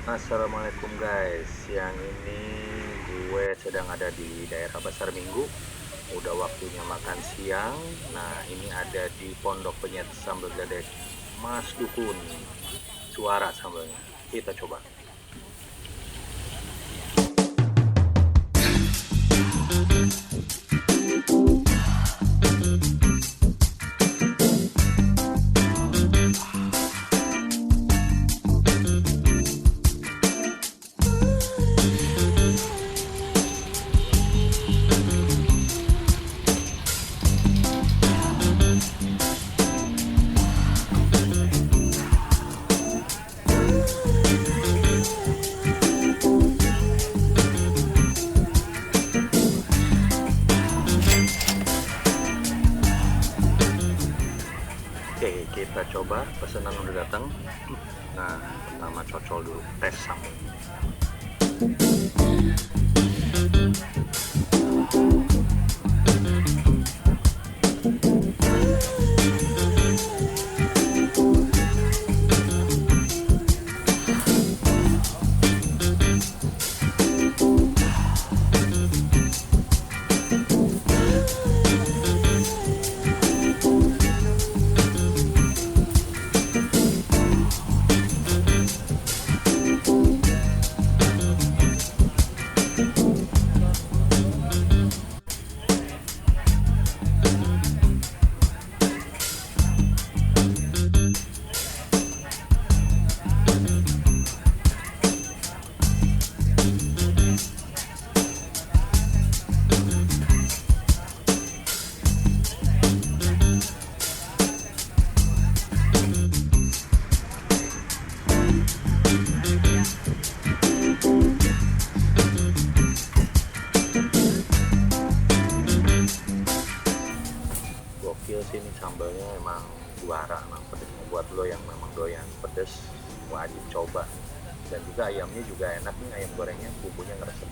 Assalamualaikum guys, siang ini gue sedang ada di daerah Pasar Minggu. Udah waktunya makan siang. Nah, ini ada di Pondok Penyet sambal gledek Mas Dukun. Suara sambalnya, kita coba. Oke, kita coba. Pesanan udah datang. Nah, pertama cocol dulu, tes sambal. Gokil sih, ini sambalnya emang juara, emang pedesnya buat lo yang memang doyan pedes, wajib coba. Dan juga ayamnya juga enak nih, ayam gorengnya bumbunya meresap.